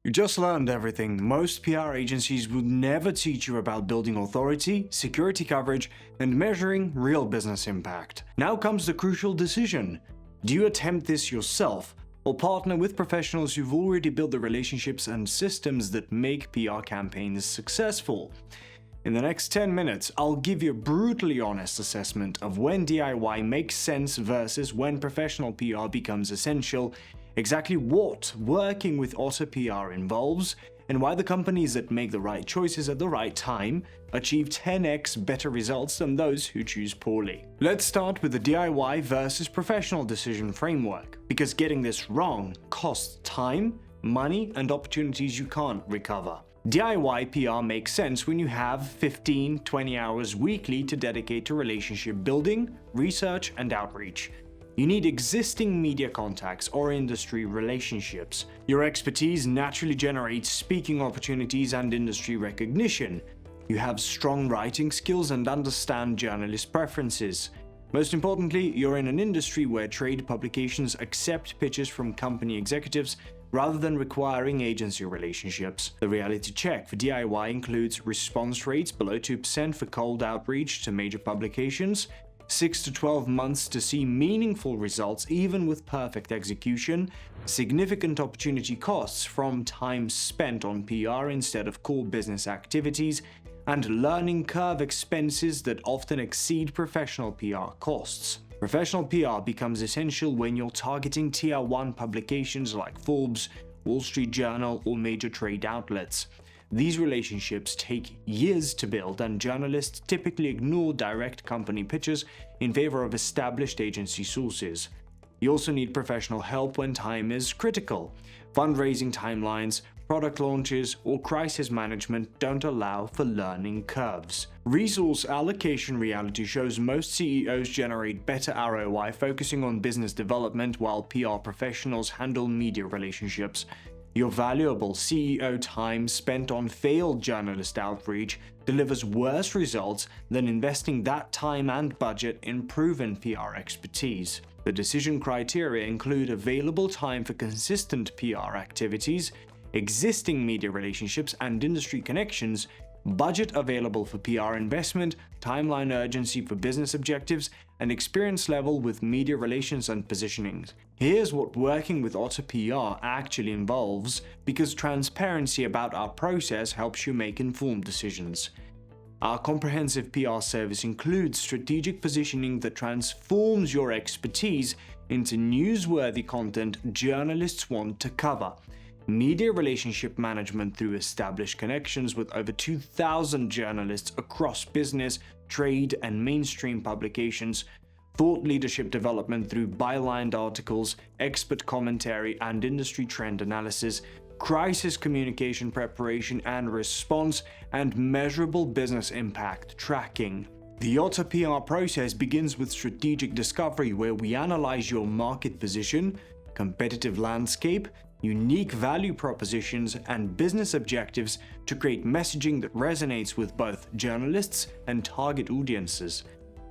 You just learned everything most PR agencies would never teach you about building authority, security coverage, and measuring real business impact. Now comes the crucial decision. Do you attempt this yourself, or partner with professionals who've already built the relationships and systems that make PR campaigns successful? In the next 10 minutes, I'll give you a brutally honest assessment of when DIY makes sense versus when professional PR becomes essential, exactly what working with Otter PR involves, and why the companies that make the right choices at the right time achieve 10x better results than those who choose poorly. Let's start with the DIY versus professional decision framework, because getting this wrong costs time, money, and opportunities you can't recover. DIY PR makes sense when you have 15-20 hours weekly to dedicate to relationship building, research, and outreach. You need existing media contacts or industry relationships. Your expertise naturally generates speaking opportunities and industry recognition. You have strong writing skills and understand journalist preferences. Most importantly, you're in an industry where trade publications accept pitches from company executives rather than requiring agency relationships. The reality check for DIY includes response rates below 2% for cold outreach to major publications, 6 to 12 months to see meaningful results even with perfect execution, significant opportunity costs from time spent on PR instead of core business activities, and learning curve expenses that often exceed professional PR costs. Professional PR becomes essential when you're targeting Tier 1 publications like Forbes, Wall Street Journal, or major trade outlets. These relationships take years to build, and journalists typically ignore direct company pitches in favor of established agency sources. You also need professional help when time is critical. Fundraising timelines, product launches, or crisis management don't allow for learning curves. Resource allocation reality shows most CEOs generate better ROI focusing on business development while PR professionals handle media relationships. Your valuable CEO time spent on failed journalist outreach delivers worse results than investing that time and budget in proven PR expertise. The decision criteria include available time for consistent PR activities, existing media relationships and industry connections, budget available for PR investment, timeline urgency for business objectives, and experience level with media relations and positionings. Here's what working with Otter PR actually involves, because transparency about our process helps you make informed decisions. Our comprehensive PR service includes strategic positioning that transforms your expertise into newsworthy content journalists want to cover, media relationship management through established connections with over 2,000 journalists across business, trade, and mainstream publications, thought leadership development through bylined articles, expert commentary, and industry trend analysis, crisis communication preparation and response, and measurable business impact tracking. The Otter PR process begins with strategic discovery, where we analyze your market position, competitive landscape, unique value propositions, and business objectives to create messaging that resonates with both journalists and target audiences.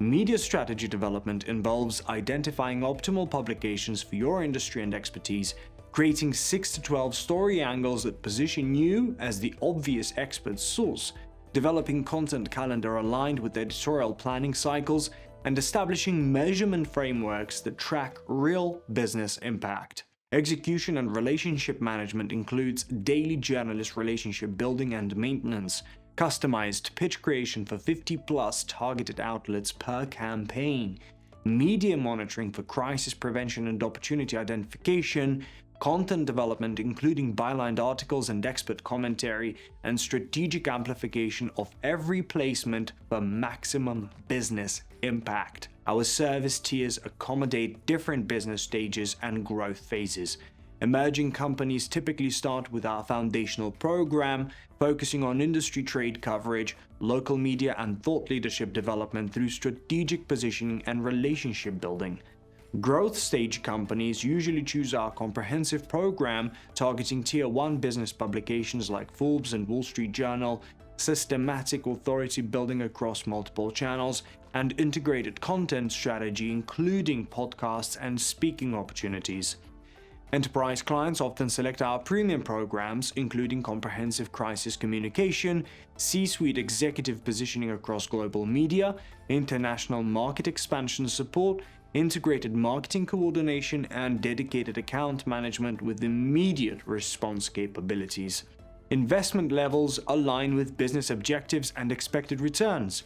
Media strategy development involves identifying optimal publications for your industry and expertise, creating 6 to 12 story angles that position you as the obvious expert source, developing content calendar aligned with editorial planning cycles, and establishing measurement frameworks that track real business impact. Execution and relationship management includes daily journalist relationship building and maintenance, customized pitch creation for 50+ targeted outlets per campaign, media monitoring for crisis prevention and opportunity identification, content development including bylined articles and expert commentary, and strategic amplification of every placement for maximum business impact. Our service tiers accommodate different business stages and growth phases. Emerging companies typically start with our foundational program, focusing on industry trade coverage, local media, and thought leadership development through strategic positioning and relationship building. Growth stage companies usually choose our comprehensive program targeting Tier 1 business publications like Forbes and Wall Street Journal, systematic authority building across multiple channels, and integrated content strategy including podcasts and speaking opportunities. Enterprise clients often select our premium programs, including comprehensive crisis communication, C-suite executive positioning across global media, international market expansion support, integrated marketing coordination, and dedicated account management with immediate response capabilities. Investment levels align with business objectives and expected returns.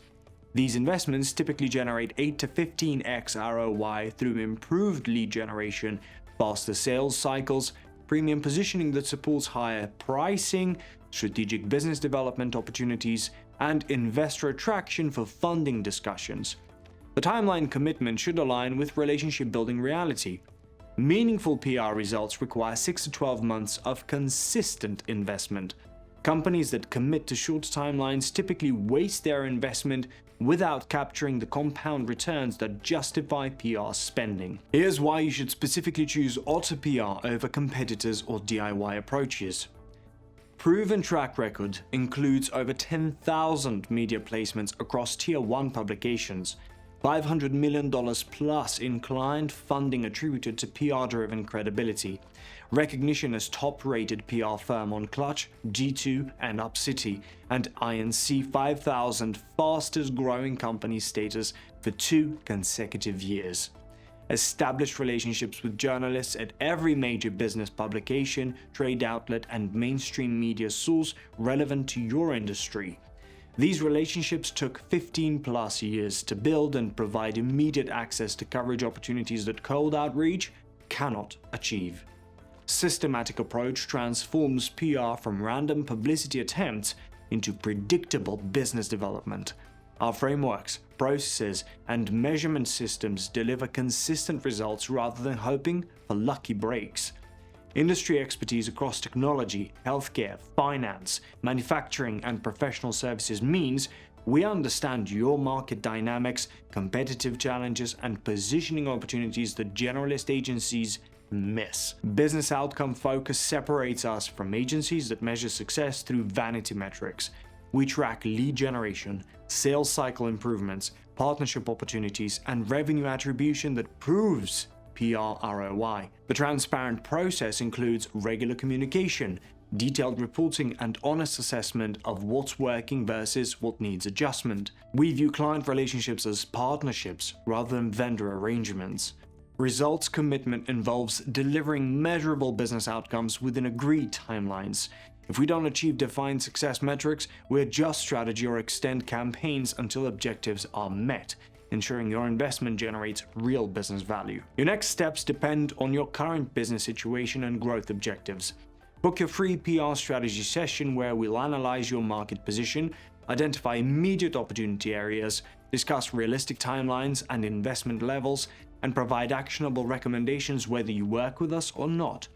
These investments typically generate 8 to 15x ROI through improved lead generation, faster sales cycles, premium positioning that supports higher pricing, strategic business development opportunities, and investor attraction for funding discussions. The timeline commitment should align with relationship-building reality. Meaningful PR results require 6 to 12 months of consistent investment. Companies that commit to short timelines typically waste their investment without capturing the compound returns that justify PR spending. Here's why you should specifically choose Otter PR over competitors or DIY approaches. Proven track record includes over 10,000 media placements across Tier 1 publications, $500 million plus in client funding attributed to PR-driven credibility, recognition as top-rated PR firm on Clutch, G2, and UpCity, and INC 5000 fastest-growing company status for 2 consecutive years. Established relationships with journalists at every major business publication, trade outlet, and mainstream media source relevant to your industry. These relationships took 15+ years to build and provide immediate access to coverage opportunities that cold outreach cannot achieve. Systematic approach transforms PR from random publicity attempts into predictable business development. Our frameworks, processes, and measurement systems deliver consistent results rather than hoping for lucky breaks. Industry expertise across technology, healthcare, finance, manufacturing, and professional services means we understand your market dynamics, competitive challenges, and positioning opportunities that generalist agencies miss. Business outcome focus separates us from agencies that measure success through vanity metrics. We track lead generation, sales cycle improvements, partnership opportunities, and revenue attribution that proves PR ROI. The transparent process includes regular communication, detailed reporting, and honest assessment of what's working versus what needs adjustment. We view client relationships as partnerships rather than vendor arrangements. Results commitment involves delivering measurable business outcomes within agreed timelines. If we don't achieve defined success metrics, we adjust strategy or extend campaigns until objectives are met, ensuring your investment generates real business value. Your next steps depend on your current business situation and growth objectives. Book your free PR strategy session where we'll analyze your market position, identify immediate opportunity areas, discuss realistic timelines and investment levels, and provide actionable recommendations whether you work with us or not.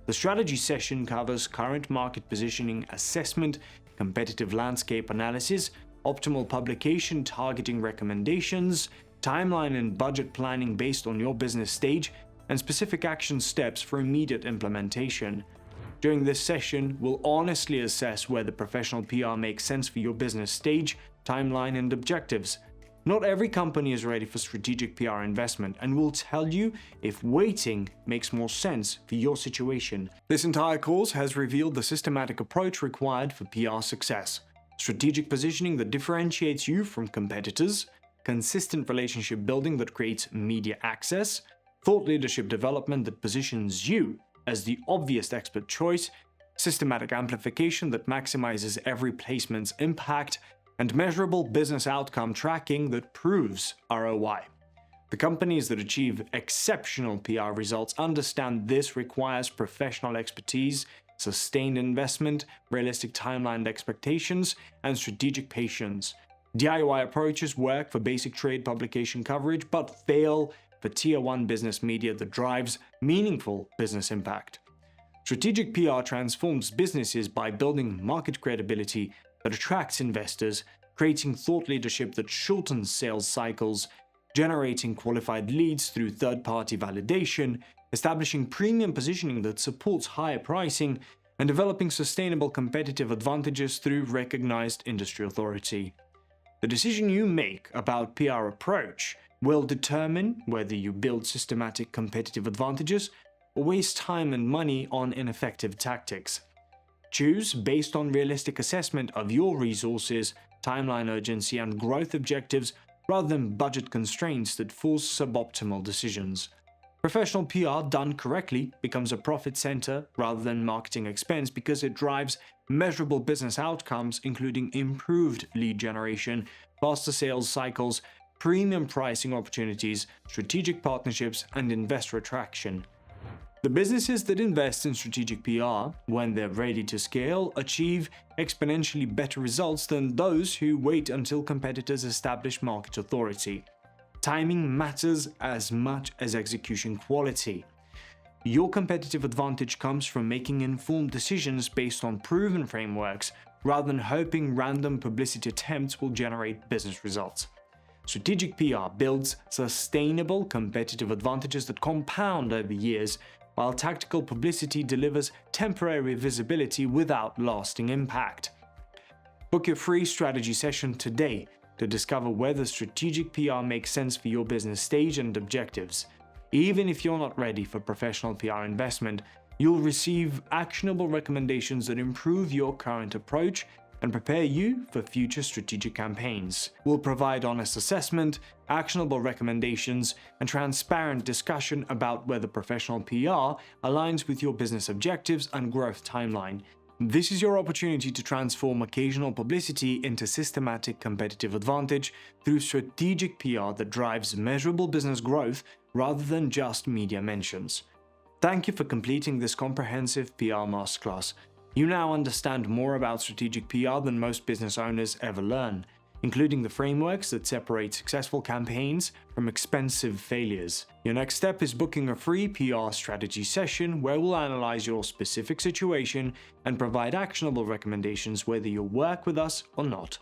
The strategy session covers current market positioning assessment, competitive landscape analysis, optimal publication targeting recommendations, timeline and budget planning based on your business stage, and specific action steps for immediate implementation. During this session, we'll honestly assess whether professional PR makes sense for your business stage, timeline, and objectives. Not every company is ready for strategic PR investment, and we'll tell you if waiting makes more sense for your situation. This entire course has revealed the systematic approach required for PR success. Strategic positioning that differentiates you from competitors, consistent relationship building that creates media access, thought leadership development that positions you as the obvious expert choice, systematic amplification that maximizes every placement's impact, and measurable business outcome tracking that proves ROI. The companies that achieve exceptional PR results understand this requires professional expertise, sustained investment, realistic timeline expectations, and strategic patience. DIY approaches work for basic trade publication coverage, but fail for Tier 1 business media that drives meaningful business impact. Strategic PR transforms businesses by building market credibility that attracts investors, creating thought leadership that shortens sales cycles, generating qualified leads through third-party validation, establishing premium positioning that supports higher pricing, and developing sustainable competitive advantages through recognized industry authority. The decision you make about PR approach will determine whether you build systematic competitive advantages or waste time and money on ineffective tactics. Choose based on realistic assessment of your resources, timeline urgency, and growth objectives rather than budget constraints that force suboptimal decisions. Professional PR done correctly becomes a profit center rather than marketing expense because it drives measurable business outcomes, including improved lead generation, faster sales cycles, premium pricing opportunities, strategic partnerships, and investor attraction. The businesses that invest in strategic PR, when they're ready to scale, achieve exponentially better results than those who wait until competitors establish market authority. Timing matters as much as execution quality. Your competitive advantage comes from making informed decisions based on proven frameworks rather than hoping random publicity attempts will generate business results. Strategic PR builds sustainable competitive advantages that compound over years, while tactical publicity delivers temporary visibility without lasting impact. Book your free strategy session today to discover whether strategic PR makes sense for your business stage and objectives. Even if you're not ready for professional PR investment, you'll receive actionable recommendations that improve your current approach and prepare you for future strategic campaigns. We'll provide honest assessment, actionable recommendations, and transparent discussion about whether professional PR aligns with your business objectives and growth timeline. This is your opportunity to transform occasional publicity into systematic competitive advantage through strategic PR that drives measurable business growth rather than just media mentions. Thank you for completing this comprehensive PR masterclass. You now understand more about strategic PR than most business owners ever learn, including the frameworks that separate successful campaigns from expensive failures. Your next step is booking a free PR strategy session where we'll analyze your specific situation and provide actionable recommendations whether you'll work with us or not.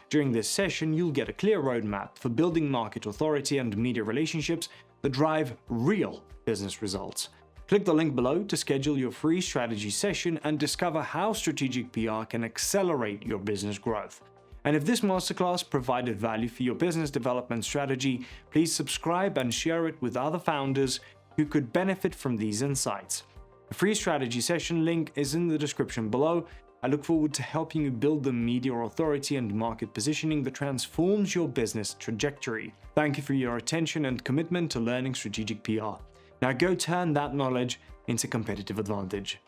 During this session, you'll get a clear roadmap for building market authority and media relationships that drive real business results. Click the link below to schedule your free strategy session and discover how strategic PR can accelerate your business growth. And if this masterclass provided value for your business development strategy, please subscribe and share it with other founders who could benefit from these insights. The free strategy session link is in the description below. I look forward to helping you build the media authority and market positioning that transforms your business trajectory. Thank you for your attention and commitment to learning strategic PR. Now go turn that knowledge into competitive advantage.